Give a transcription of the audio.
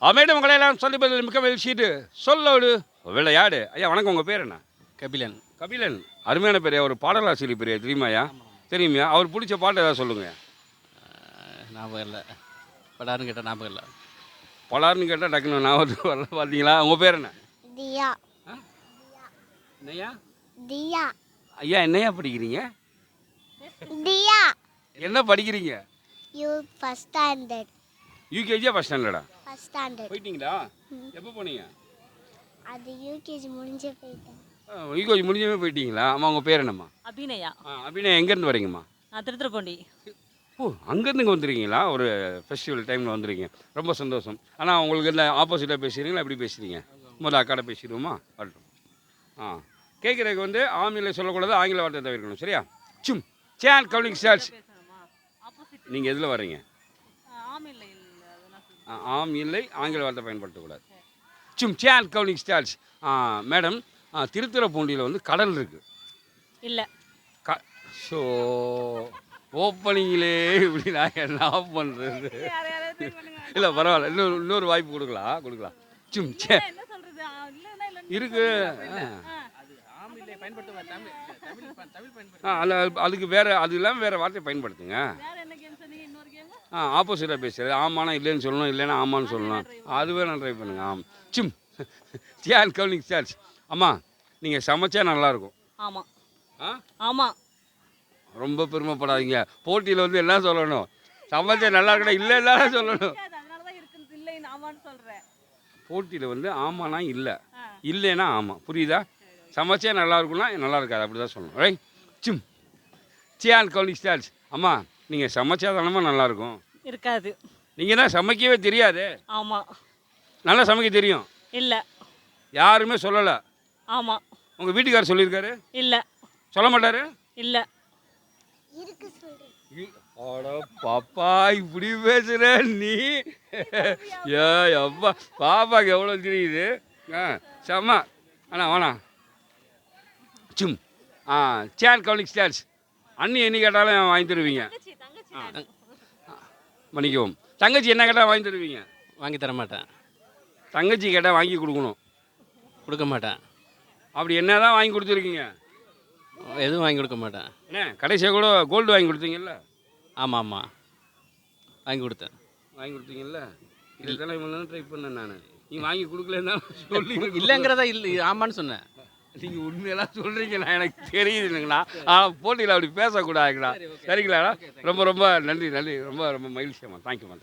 Madam உங்களை எல்லாம் சொல்லி பதில் மிக்க மகிழ்ச்சிட்டு சொல்லோடு விளையாடு. ஐயா வணக்கம், உங்கள் பேர் என்ன? கபிலன். கபிலன், அருமையான பேர். ஒரு பாடலாசிரியர் பெரிய தெரியுமாயா? தெரியுமையா? அவர் பிடிச்ச பாட்டு ஏதாவது சொல்லுங்க. ஞாபகம் இல்லை. படாருன்னு கேட்டால் ஞாபகம் இல்லை. பலார்னு கேட்டால் டக்குன்னு நான் வந்து வரல. பார்த்தீங்களா? உங்கள் பேர் என்ன? தியா. என்னையா? தியா. ஐயா என்னையா படிக்கிறீங்க? தியா. என்ன படிக்கிறீங்க? You first standard. யூகேஜியா ஃபர்ஸ்ட் ஸ்டாண்டர்டா? First standard. போயிட்டீங்களா? எப்போ போனீங்க? அது யூகேஜி முடிஞ்சே போயிட்டேன். யூகேஜி முடிஞ்சவே போயிட்டீங்களா? அம்மா உங்கள் பேர் என்னம்மா? அபிநயா. அபிநயா எங்கேருந்து வரீங்கம்மா? நான் திருத்துறைப்பூண்டி. ஓ, அங்கேருந்து இங்கே வந்துருக்கீங்களா? ஒரு ஃபெஸ்டிவல் டைமில் வந்துருக்கீங்க, ரொம்ப சந்தோஷம். ஆனால் உங்களுக்கு இந்த ஆப்போசிட்டாக பேசுகிறீங்களா, எப்படி பேசுகிறீங்க? முதல்ல அக்காட பேசிடுவோமா? வரட்டும். கேட்குறதுக்கு வந்து ஆங்கிலம் சொல்லக்கூடாது, ஆங்கில வார்த்தை தவிர்க்கணும், சரியா? சும் சேன் கவுனிங் ஸ்டார்ஸ். நீங்கள் எதில் வர்றீங்க? ஆம் இல்லை, ஆங்கில வார்த்தை பயன்படுத்தக்கூடாது. சும் சேன் கவுனிங் ஸ்டார்ஸ். மேடம், திருத்துறைப்பூண்டியில் வந்து கடல் இருக்குது இல்லை. ஸோ ஓப்பனிங்கிலே இப்படி நான் என்ன பண்ணுறது? இல்லை பரவாயில்ல, இன்னொரு வாய்ப்பு கொடுக்கலாம். சும் சே இருக்கு. அதுக்கு வேறு, அது இல்லாமல் வேறு வார்த்தை பயன்படுத்துங்க. ஆப்போசிட்டாக பேசுகிறது. ஆமானா இல்லைன்னு சொல்லணும், இல்லைன்னா ஆமான்னு சொல்லணும். அதுவே நான் ட்ரை பண்ணுங்க. சும் சேன் கவுனிங் ஸ்டார்ஸ். அம்மா, நீங்கள் சமைச்சா நல்லாயிருக்கும். ஆமாம். ஆமாம். ரொம்ப பெருமைப்படாதீங்க. போட்டியில் வந்து என்ன சொல்லணும்? சமைச்சா நல்லா இருக்கணும், இல்லைன்னா சொல்லணும். போட்டியில் வந்து ஆமானா இல்லை, இல்லைன்னா ஆமாம். புரியுதா? சமைச்சா நல்லா இருக்கும்னா நல்லா இருக்காது, அப்படி தான் சொல்லணும். ரைட்? சும் சேன் கவுனிங் ஸ்டார்ஸ். அம்மா, நீங்கள் சமைச்சா தானம்மா நல்லாயிருக்கும். இருக்காது. நீங்கள் தான் சமைக்கவே தெரியாது. ஆமாம். நல்லா சமைக்க தெரியும். இல்லை. யாருமே சொல்லலை. ஆமாம். உங்கள் வீட்டுக்காரர் சொல்லியிருக்காரு? இல்லை. சொல்ல மாட்டார்? இல்லை. இருக்கு சொல்றேன். அட பாப்பா, இப்படி பேசுகிற நீ? ஏ அப்பா, பாப்பாக்கு எவ்வளோ தெரியுது. செம்ம. வேணா சும் சேன் கவுனிங் ஸ்டார்ஸ். அண்ணி என்ன கேட்டாலும் வாங்கி தருவீங்க. மன்னிக்கவும். தங்கச்சி என்ன கேட்டால் வாங்கி தருவீங்க? வாங்கி தர மாட்டேன். தங்கச்சி கேட்டால் வாங்கி கொடுக்கணும். கொடுக்க மாட்டேன். அப்படி என்ன தான் வாங்கி கொடுத்துருக்கீங்க? எதுவும் வாங்கி கொடுக்க மாட்டேன். என்ன கடைசியாக கூட கோல்டு வாங்கி கொடுத்தீங்கல்ல? ஆமாம், வாங்கி கொடுத்தேன். வாங்கி கொடுத்தீங்கல்ல? இதெல்லாம் இவ்வளோ ட்ரை பண்ணேன் நான். நீ வாங்கி கொடுக்கலன்னா சொல்லி இல்லைங்கிறதா இல்லை, ஆமான்னு சொன்னேன். நீங்கள் உண்மையெல்லாம் சொல்கிறீங்களா? எனக்கு தெரியுது இல்லைங்களா? ஆனால் போட்டியில் அப்படி பேசக்கூடாதுங்களா? சரிங்களா? ரொம்ப ரொம்ப நன்றி. ரொம்ப ரொம்ப மகிழ்ச்சியம்மா. தேங்க்யூம்மா.